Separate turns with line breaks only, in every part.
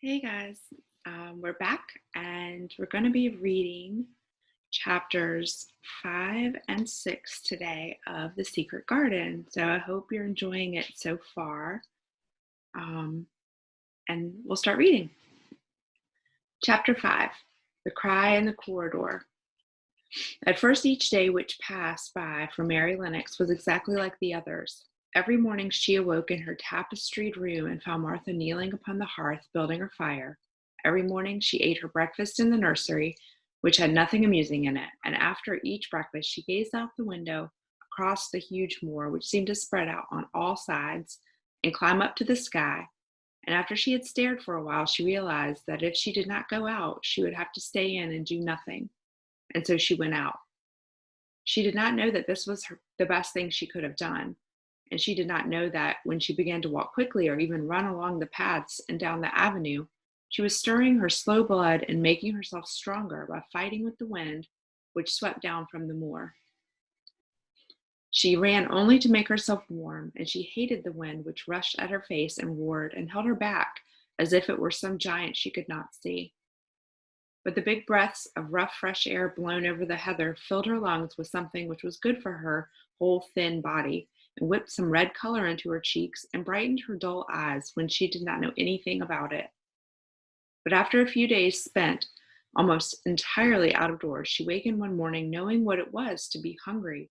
Hey guys, we're back and we're going to be reading chapters 5 and 6 today of The Secret Garden. So I hope you're enjoying it so far. Um, and we'll start reading. Chapter 5 The Cry in the Corridor. At first, each day which passed by for Mary Lennox was exactly like the others. Every morning she awoke in her tapestried room and found Martha kneeling upon the hearth building her fire. Every morning she ate her breakfast in the nursery, which had nothing amusing in it, and after each breakfast she gazed out the window across the huge moor, which seemed to spread out on all sides and climb up to the sky. And after she had stared for a while, she realized that if she did not go out, she would have to stay in and do nothing. And so she went out. She did not know that this was the best thing she could have done. And she did not know that when she began to walk quickly or even run along the paths and down the avenue, she was stirring her slow blood and making herself stronger by fighting with the wind which swept down from the moor. She ran only to make herself warm, and she hated the wind which rushed at her face and roared and held her back as if it were some giant she could not see. But the big breaths of rough, fresh air blown over the heather filled her lungs with something which was good for her whole thin body, and whipped some red color into her cheeks and brightened her dull eyes when she did not know anything about it. But after a few days spent almost entirely out of doors, she wakened one morning knowing what it was to be hungry.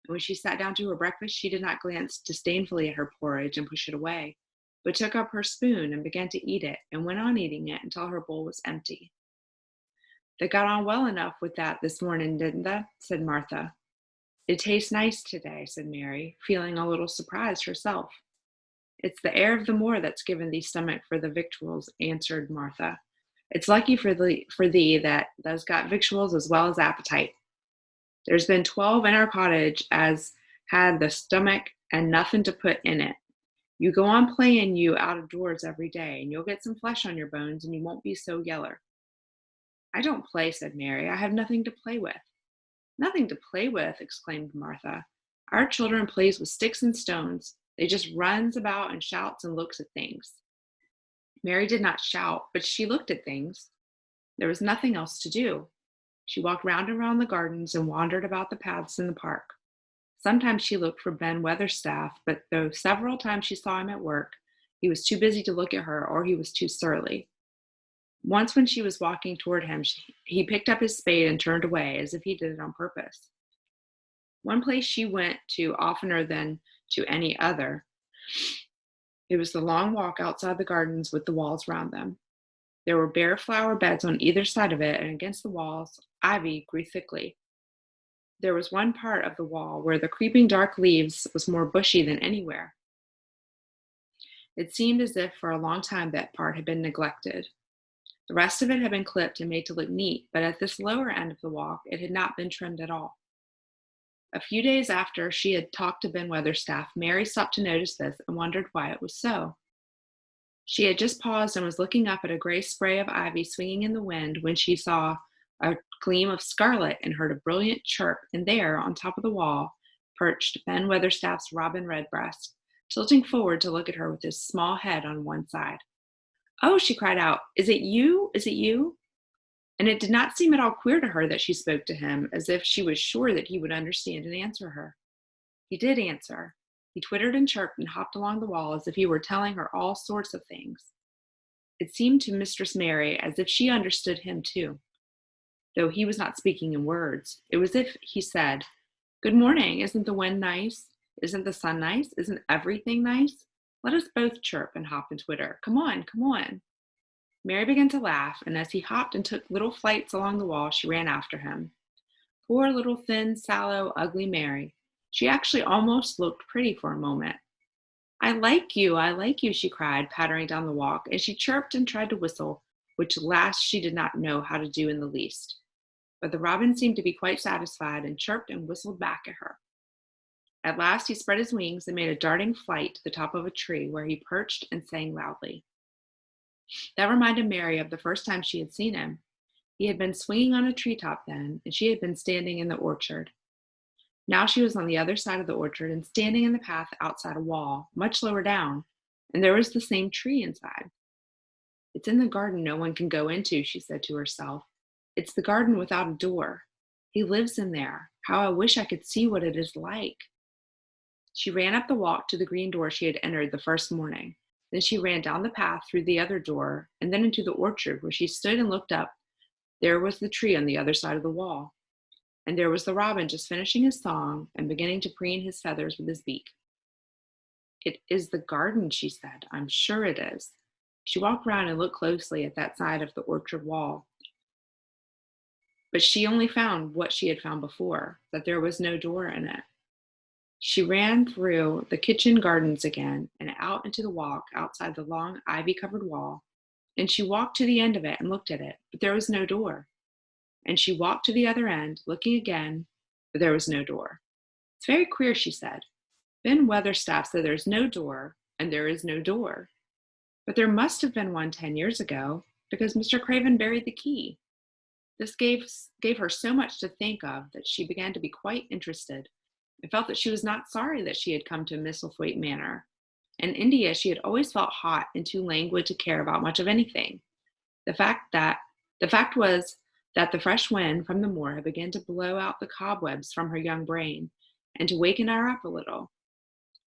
And when she sat down to her breakfast, she did not glance disdainfully at her porridge and push it away, but took up her spoon and began to eat it, and went on eating it until her bowl was empty. "They got on well enough with that this morning, didn't they?" said Martha. "It tastes nice today," said Mary, feeling a little surprised herself. "It's the air of the moor that's given thee stomach for the victuals," answered Martha. "It's lucky for thee that thou's got victuals as well as appetite. There's been 12 in our cottage as had the stomach and nothing to put in it. You go on playing you out of doors every day, and you'll get some flesh on your bones, and you won't be so yeller." "I don't play," said Mary. "I have nothing to play with." "Nothing to play with!" exclaimed Martha. "Our children plays with sticks and stones. They just runs about and shouts and looks at things." Mary did not shout, but she looked at things. There was nothing else to do. She walked round and round the gardens and wandered about the paths in the park. Sometimes she looked for Ben Weatherstaff, but though several times she saw him at work, he was too busy to look at her, or he was too surly. Once when she was walking toward him, he picked up his spade and turned away, as if he did it on purpose. One place she went to oftener than to any other, it was the long walk outside the gardens with the walls round them. There were bare flower beds on either side of it, and against the walls ivy grew thickly. There was one part of the wall where the creeping dark leaves was more bushy than anywhere. It seemed as if for a long time that part had been neglected. The rest of it had been clipped and made to look neat, but at this lower end of the walk it had not been trimmed at all. A few days after she had talked to Ben Weatherstaff, Mary stopped to notice this and wondered why it was so. She had just paused and was looking up at a gray spray of ivy swinging in the wind when she saw a gleam of scarlet and heard a brilliant chirp, and there, on top of the wall, perched Ben Weatherstaff's robin redbreast, tilting forward to look at her with his small head on one side. "Oh," she cried out, "is it you? Is it you?" And it did not seem at all queer to her that she spoke to him, as if she was sure that he would understand and answer her. He did answer. He twittered and chirped and hopped along the wall as if he were telling her all sorts of things. It seemed to Mistress Mary as if she understood him too, though he was not speaking in words. It was as if he said, "Good morning. Isn't the wind nice? Isn't the sun nice? Isn't everything nice? Let us both chirp and hop and twitter. Come on, come on." Mary began to laugh, and as he hopped and took little flights along the wall, she ran after him. Poor little thin, sallow, ugly Mary. She actually almost looked pretty for a moment. I like you," she cried, pattering down the walk, and she chirped and tried to whistle, which last she did not know how to do in the least. But the robin seemed to be quite satisfied and chirped and whistled back at her. At last he spread his wings and made a darting flight to the top of a tree, where he perched and sang loudly. That reminded Mary of the first time she had seen him. He had been swinging on a treetop then, and she had been standing in the orchard. Now she was on the other side of the orchard and standing in the path outside a wall, much lower down, and there was the same tree inside. It's in the garden no one can go into, she said to herself. It's the garden without a door. He lives in there. How I wish I could see what it is like. She ran up the walk to the green door she had entered the first morning. Then she ran down the path through the other door and then into the orchard where she stood and looked up. There was the tree on the other side of the wall. And there was the robin just finishing his song and beginning to preen his feathers with his beak. It is the garden, she said. I'm sure it is. She walked around and looked closely at that side of the orchard wall. But she only found what she had found before, that there was no door in it. She ran through the kitchen gardens again and out into the walk outside the long ivy-covered wall, and she walked to the end of it and looked at it, but there was no door. And she walked to the other end, looking again, but there was no door. It's very queer, she said. Ben Weatherstaff said there's no door, and there is no door. But there must have been one 10 years ago, because Mr. Craven buried the key. This gave her so much to think of that she began to be quite interested, and felt that she was not sorry that she had come to Misselthwaite Manor. In India, she had always felt hot and too languid to care about much of anything. The fact was that the fresh wind from the moor had begun to blow out the cobwebs from her young brain and to waken her up a little.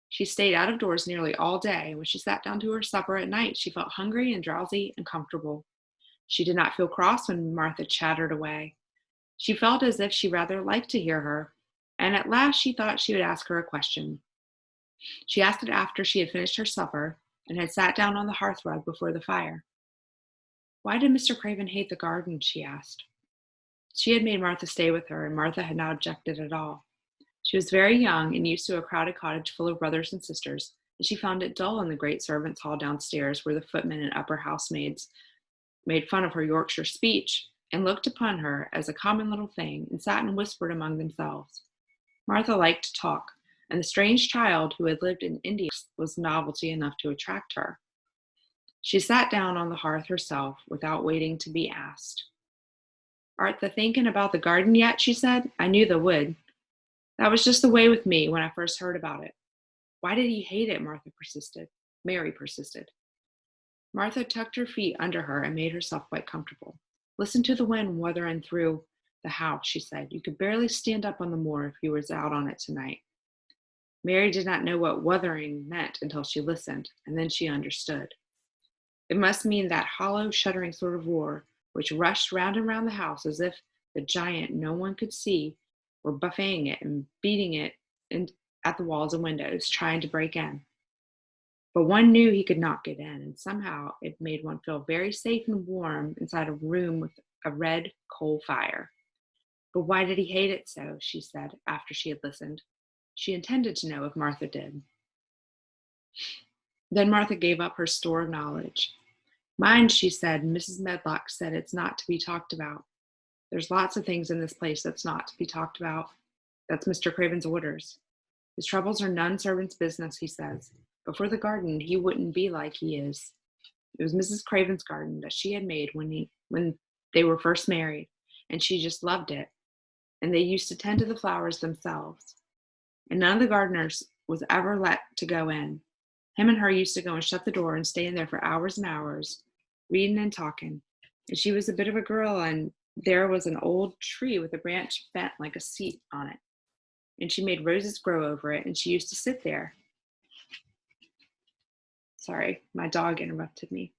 She stayed out of doors nearly all day, and when she sat down to her supper at night, she felt hungry and drowsy and comfortable. She did not feel cross when Martha chattered away. She felt as if she rather liked to hear her, and at last she thought she would ask her a question. She asked it after she had finished her supper and had sat down on the hearthrug before the fire. Why did Mr. Craven hate the garden? She asked. She had made Martha stay with her, and Martha had not objected at all. She was very young and used to a crowded cottage full of brothers and sisters, and she found it dull in the great servants' hall downstairs where the footmen and upper housemaids made fun of her Yorkshire speech and looked upon her as a common little thing and sat and whispered among themselves. Martha liked to talk, and the strange child who had lived in India was novelty enough to attract her. She sat down on the hearth herself without waiting to be asked. Art thou thinking about the garden yet? She said. I knew thou would. That was just the way with me when I first heard about it. Why did he hate it? Mary persisted. Martha tucked her feet under her and made herself quite comfortable. Listen to the wind wuthering through the house, she said. You could barely stand up on the moor if you was out on it tonight. Mary did not know what wuthering meant until she listened, and then she understood. It must mean that hollow, shuddering sort of roar which rushed round and round the house as if the giant no one could see were buffeting it and beating it at the walls and windows, trying to break in. But one knew he could not get in, and somehow it made one feel very safe and warm inside a room with a red coal fire. But why did he hate it so? She said after she had listened. She intended to know if Martha did. Then Martha gave up her store of knowledge. Mind, she said, Mrs. Medlock said it's not to be talked about. There's lots of things in this place that's not to be talked about. That's Mr. Craven's orders. His troubles are none servant's business, he says. But for the garden, he wouldn't be like he is. It was Mrs. Craven's garden that she had made when they were first married, and she just loved it. And they used to tend to the flowers themselves. And none of the gardeners was ever let to go in. Him and her used to go and shut the door and stay in there for hours and hours, reading and talking. And she was a bit of a girl, and there was an old tree with a branch bent like a seat on it. And she made roses grow over it, and she used to sit there. Sorry, my dog interrupted me.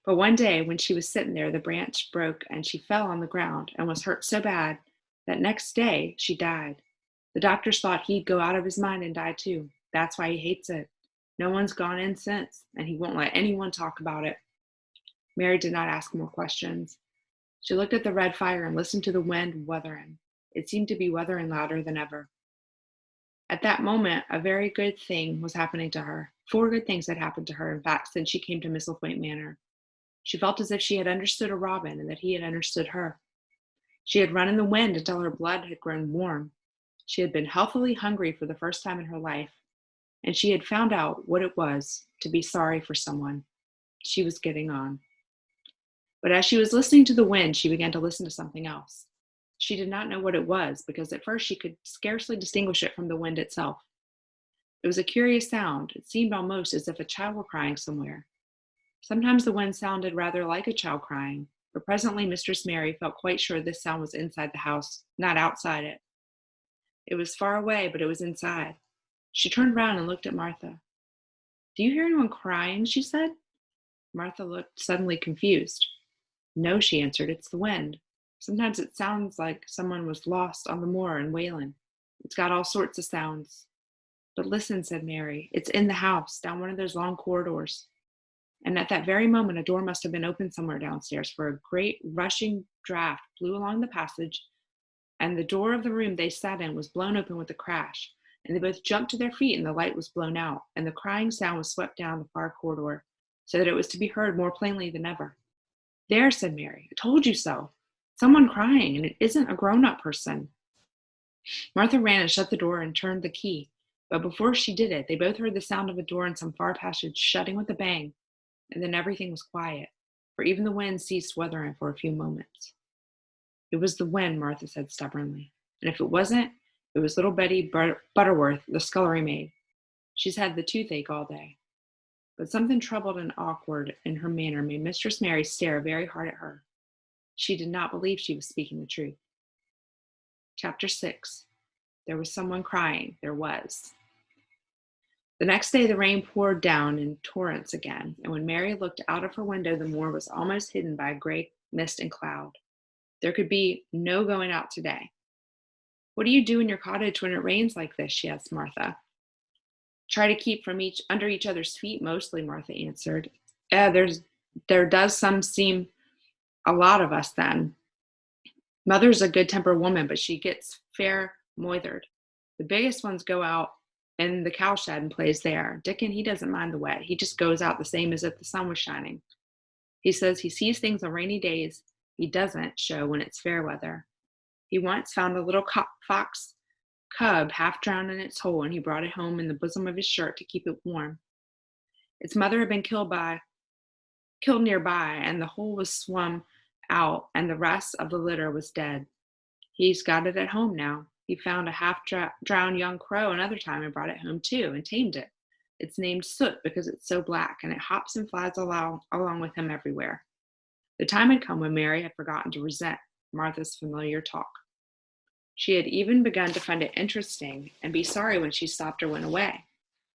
But one day when she was sitting there, the branch broke and she fell on the ground and was hurt so bad that next day she died. The doctors thought he'd go out of his mind and die too. That's why he hates it. No one's gone in since, and he won't let anyone talk about it. Mary did not ask more questions. She looked at the red fire and listened to the wind wuthering. It seemed to be wuthering louder than ever. At that moment, a very good thing was happening to her. 4 good things had happened to her, in fact, since she came to Misselthwaite Manor. She felt as if she had understood a robin and that he had understood her. She had run in the wind until her blood had grown warm. She had been healthily hungry for the first time in her life, and she had found out what it was to be sorry for someone. She was getting on. But as she was listening to the wind, she began to listen to something else. She did not know what it was, because at first she could scarcely distinguish it from the wind itself. It was a curious sound. It seemed almost as if a child were crying somewhere. Sometimes the wind sounded rather like a child crying, but presently Mistress Mary felt quite sure this sound was inside the house, not outside it. It was far away, but it was inside. She turned round and looked at Martha. "Do you hear anyone crying?" she said. Martha looked suddenly confused. "No," she answered, "it's the wind. Sometimes it sounds like someone was lost on the moor in Wayland. It's got all sorts of sounds." "But listen," said Mary. "It's in the house, down one of those long corridors." And at that very moment, a door must have been opened somewhere downstairs, for a great rushing draught blew along the passage, and the door of the room they sat in was blown open with a crash, and they both jumped to their feet, and the light was blown out, and the crying sound was swept down the far corridor, so that it was to be heard more plainly than ever. "There," said Mary, "I told you so. Someone crying, and it isn't a grown-up person." Martha ran and shut the door and turned the key, but before she did it, they both heard the sound of a door in some far passage shutting with a bang, and then everything was quiet, for even the wind ceased wuthering for a few moments. "It was the wind," Martha said stubbornly, "and if it wasn't, it was little Betty Butterworth, the scullery maid. She's had the toothache all day." But something troubled and awkward in her manner made Mistress Mary stare very hard at her. She did not believe she was speaking the truth. Chapter 6. There was someone crying. There was. The next day the rain poured down in torrents again, and when Mary looked out of her window, the moor was almost hidden by a great mist and cloud. There could be no going out today. "What do you do in your cottage when it rains like this?" she asked Martha. "Try to keep from under each other's feet mostly," Martha answered. There does some seem a lot of us then. Mother's a good-tempered woman, but she gets fair moithered. The biggest ones go out in the cowshed and plays there. Dickon, he doesn't mind the wet. He just goes out the same as if the sun was shining. He says he sees things on rainy days he doesn't show when it's fair weather. He once found a little fox cub half drowned in its hole, and he brought it home in the bosom of his shirt to keep it warm. Its mother had been killed nearby, and the hole was swum out, and the rest of the litter was dead. He's got it at home now. He found a half-drowned young crow another time and brought it home too, and tamed it. It's named Soot because it's so black, and it hops and flies along with him everywhere. The time had come when Mary had forgotten to resent Martha's familiar talk. She had even begun to find it interesting and be sorry when she stopped or went away.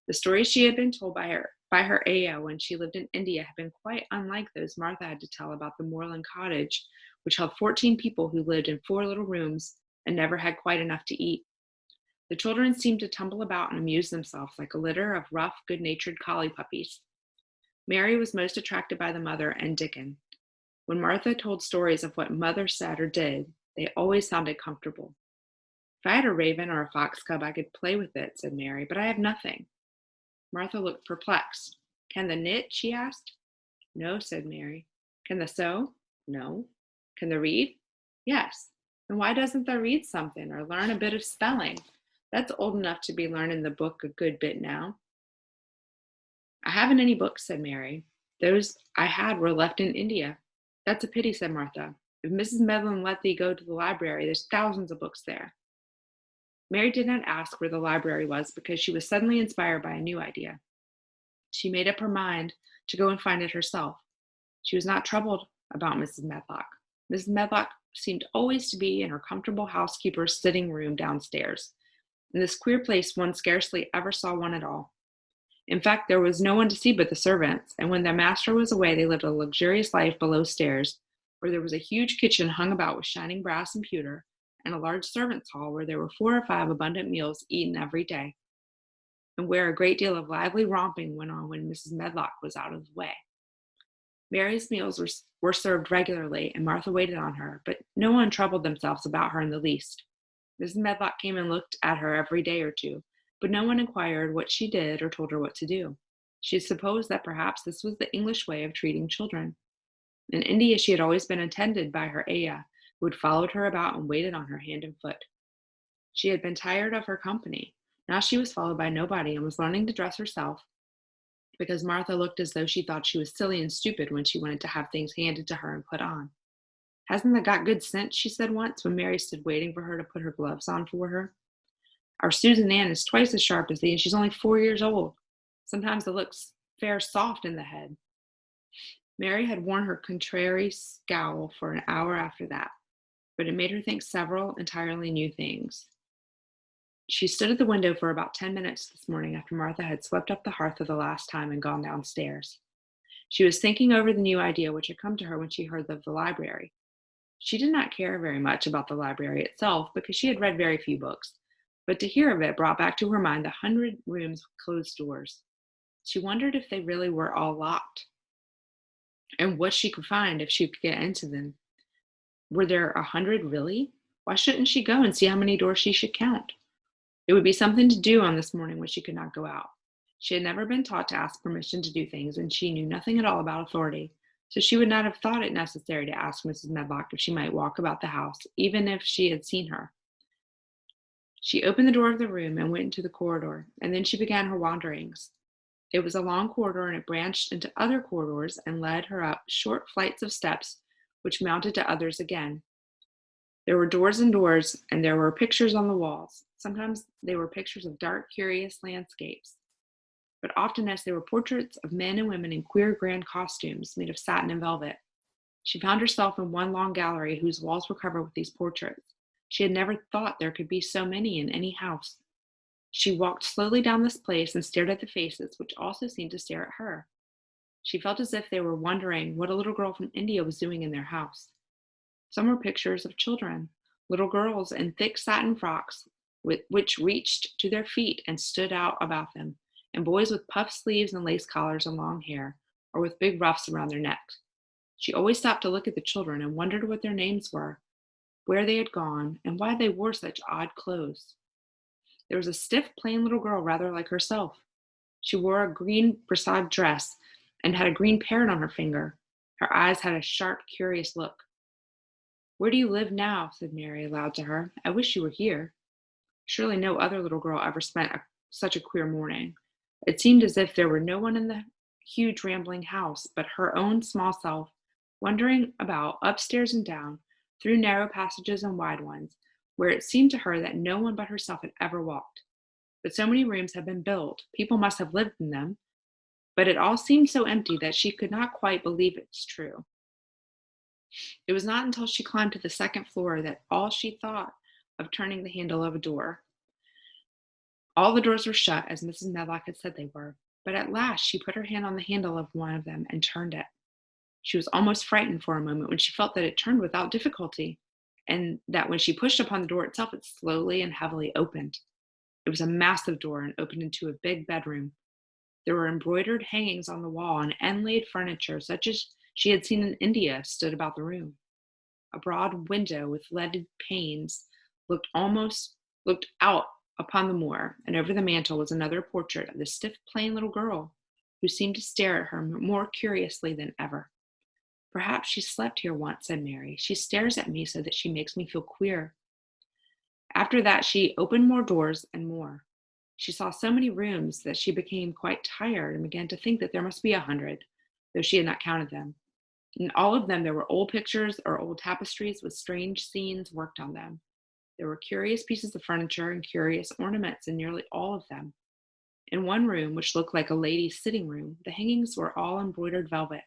The stories she had been told by her Aya when she lived in India had been quite unlike those Martha had to tell about the moorland cottage, which held 14 people who lived in 4 little rooms and never had quite enough to eat. The children seemed to tumble about and amuse themselves like a litter of rough, good-natured collie puppies. Mary was most attracted by the mother and Dickon. When Martha told stories of what mother said or did, they always sounded comfortable. "If I had a raven or a fox cub, I could play with it," said Mary, "but I have nothing." Martha looked perplexed. "Can the knit?" she asked. "No," said Mary. "Can the sew?" "No." "Can the read?" "Yes." "Then why doesn't the read something or learn a bit of spelling? That's old enough to be learning the book a good bit now." "I haven't any books," said Mary. "Those I had were left in India." "That's a pity," said Martha. "If Mrs. Medlin let thee go to the library, there's thousands of books there." Mary did not ask where the library was because she was suddenly inspired by a new idea. She made up her mind to go and find it herself. She was not troubled about Mrs. Medlock. Mrs. Medlock seemed always to be in her comfortable housekeeper's sitting room downstairs. In this queer place one scarcely ever saw one at all. In fact, there was no one to see but the servants, and when their master was away they lived a luxurious life below stairs, where there was a huge kitchen hung about with shining brass and pewter, and a large servants' hall where there were 4 or 5 abundant meals eaten every day, and where a great deal of lively romping went on when Mrs. Medlock was out of the way. Mary's meals were served regularly, and Martha waited on her, but no one troubled themselves about her in the least. Mrs. Medlock came and looked at her every day or two, but no one inquired what she did or told her what to do. She supposed that perhaps this was the English way of treating children. In India she had always been attended by her Aya, who had followed her about and waited on her hand and foot. She had been tired of her company. Now she was followed by nobody and was learning to dress herself, because Martha looked as though she thought she was silly and stupid when she wanted to have things handed to her and put on. "Hasn't that got good sense?" she said once when Mary stood waiting for her to put her gloves on for her. Our Susan Ann is twice as sharp as thee, and she's only 4 years old. Sometimes it looks fair soft in the head." Mary had worn her contrary scowl for an hour after that, but it made her think several entirely new things. She stood at the window for about 10 minutes this morning after Martha had swept up the hearth for the last time and gone downstairs. She was thinking over the new idea which had come to her when she heard of the library. She did not care very much about the library itself because she had read very few books, but to hear of it brought back to her mind the 100 rooms with closed doors. She wondered if they really were all locked, and what she could find if she could get into them. Were there 100 really? Why shouldn't she go and see how many doors she should count? It would be something to do on this morning when she could not go out. She had never been taught to ask permission to do things, and she knew nothing at all about authority, so she would not have thought it necessary to ask Mrs. Medlock if she might walk about the house, even if she had seen her. She opened the door of the room and went into the corridor, and then she began her wanderings. It was a long corridor, and it branched into other corridors and led her up short flights of steps, which mounted to others again. There were doors and doors, and there were pictures on the walls. Sometimes they were pictures of dark, curious landscapes, but oftenest they were portraits of men and women in queer, grand costumes made of satin and velvet. She found herself in one long gallery whose walls were covered with these portraits. She had never thought there could be so many in any house. She walked slowly down this place and stared at the faces, which also seemed to stare at her. She felt as if they were wondering what a little girl from India was doing in their house. Some were pictures of children, little girls in thick satin frocks, which reached to their feet and stood out about them, and boys with puffed sleeves and lace collars and long hair, or with big ruffs around their necks. She always stopped to look at the children and wondered what their names were, where they had gone, and why they wore such odd clothes. There was a stiff, plain little girl rather like herself. She wore a green brassard dress and had a green parrot on her finger. Her eyes had a sharp, curious look. "Where do you live now?" said Mary aloud to her. "I wish you were here." Surely no other little girl ever spent such a queer morning. It seemed as if there were no one in the huge rambling house but her own small self, wandering about upstairs and down, through narrow passages and wide ones, where it seemed to her that no one but herself had ever walked. But so many rooms had been built, people must have lived in them, but it all seemed so empty that she could not quite believe it's true. It was not until she climbed to the second floor that all she thought of turning the handle of a door. All the doors were shut, as Mrs. Medlock had said they were, but at last she put her hand on the handle of one of them and turned it. She was almost frightened for a moment when she felt that it turned without difficulty, and that when she pushed upon the door itself, it slowly and heavily opened. It was a massive door and opened into a big bedroom. There were embroidered hangings on the wall, and inlaid furniture, such as she had seen in India, stood about the room. A broad window with leaded panes looked out upon the moor, and over the mantel was another portrait of the stiff, plain little girl, who seemed to stare at her more curiously than ever. "Perhaps she slept here once," said Mary. "She stares at me so that she makes me feel queer." After that she opened more doors and more. She saw so many rooms that she became quite tired and began to think that there must be 100, though she had not counted them. In all of them there were old pictures or old tapestries with strange scenes worked on them. There were curious pieces of furniture and curious ornaments in nearly all of them. In one room, which looked like a lady's sitting room, the hangings were all embroidered velvet,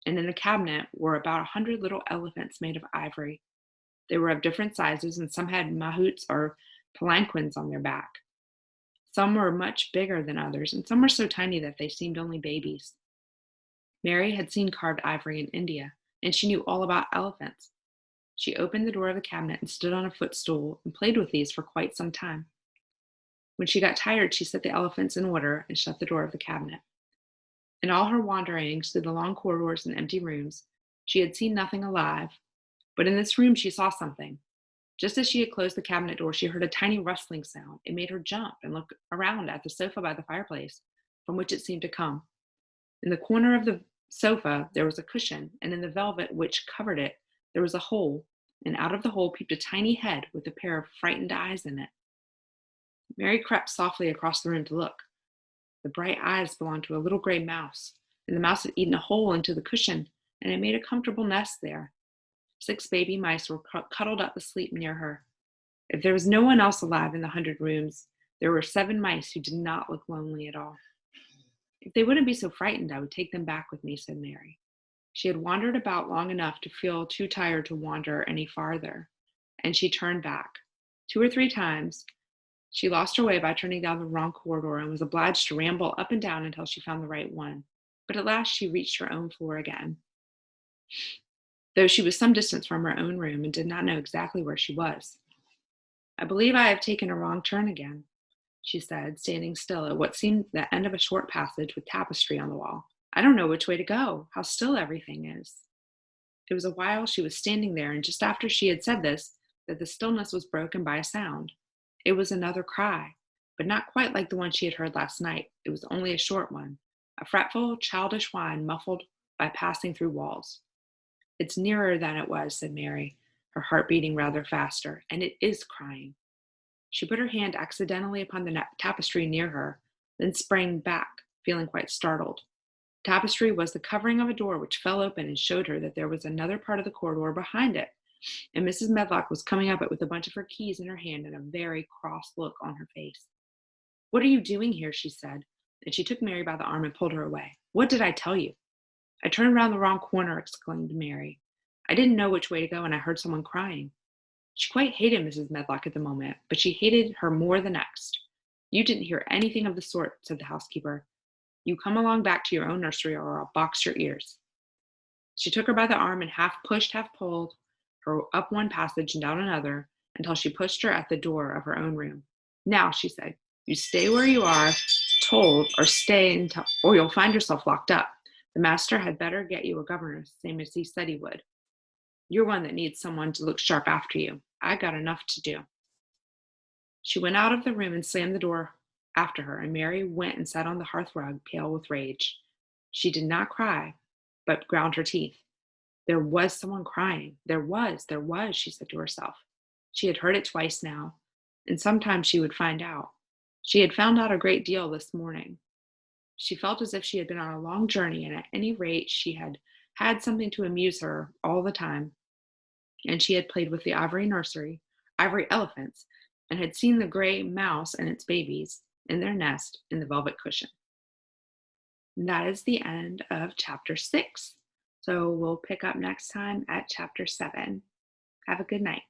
and in a cabinet were about 100 little elephants made of ivory. They were of different sizes, and some had mahouts or palanquins on their back. Some were much bigger than others, and some were so tiny that they seemed only babies. Mary had seen carved ivory in India, and she knew all about elephants. She opened the door of the cabinet and stood on a footstool and played with these for quite some time. When she got tired, she set the elephants in order and shut the door of the cabinet. In all her wanderings through the long corridors and empty rooms, she had seen nothing alive, but in this room she saw something. Just as she had closed the cabinet door, she heard a tiny rustling sound. It made her jump and look around at the sofa by the fireplace, from which it seemed to come. In the corner of the sofa there was a cushion, and in the velvet which covered it there was a hole, and out of the hole peeped a tiny head with a pair of frightened eyes in it. Mary crept softly across the room to look. The bright eyes belonged to a little gray mouse, and the mouse had eaten a hole into the cushion, and had made a comfortable nest there. 6 baby mice were cuddled up asleep near her. If there was no one else alive in the 100 rooms, there were 7 mice who did not look lonely at all. If they wouldn't be so frightened, I would take them back with me, said Mary. She had wandered about long enough to feel too tired to wander any farther, and she turned back. 2 or 3 times, she lost her way by turning down the wrong corridor and was obliged to ramble up and down until she found the right one. But at last she reached her own floor again, though she was some distance from her own room and did not know exactly where she was. I believe I have taken a wrong turn again, she said, standing still at what seemed the end of a short passage with tapestry on the wall. I don't know which way to go. How still everything is. It was a while she was standing there, and just after she had said this, that the stillness was broken by a sound. It was another cry, but not quite like the one she had heard last night. It was only a short one, a fretful, childish whine muffled by passing through walls. It's nearer than it was, said Mary, her heart beating rather faster, and it is crying. She put her hand accidentally upon the tapestry near her, then sprang back, feeling quite startled. The tapestry was the covering of a door which fell open and showed her that there was another part of the corridor behind it, and Mrs. Medlock was coming up it with a bunch of her keys in her hand and a very cross look on her face. What are you doing here? She said, and she took Mary by the arm and pulled her away. What did I tell you? I turned round the wrong corner, exclaimed Mary. I didn't know which way to go, and I heard someone crying. She quite hated Mrs. Medlock at the moment, but she hated her more the next. You didn't hear anything of the sort, said the housekeeper. You come along back to your own nursery, or I'll box your ears. She took her by the arm and half pushed, half pulled her up one passage and down another until she pushed her at the door of her own room. Now, she said, you stay where you are, told, or stay until, or you'll find yourself locked up. The master had better get you a governess, same as he said he would. You're one that needs someone to look sharp after you. I got enough to do. She went out of the room and slammed the door after her, and Mary went and sat on the hearth rug, pale with rage. She did not cry, but ground her teeth. There was someone crying. There was, she said to herself. She had heard it twice now, and sometime she would find out. She had found out a great deal this morning. She felt as if she had been on a long journey, and at any rate she had had something to amuse her all the time. And she had played with the ivory elephants, and had seen the gray mouse and its babies in their nest in the velvet cushion. And that is the end of chapter 6. So we'll pick up next time at chapter 7. Have a good night.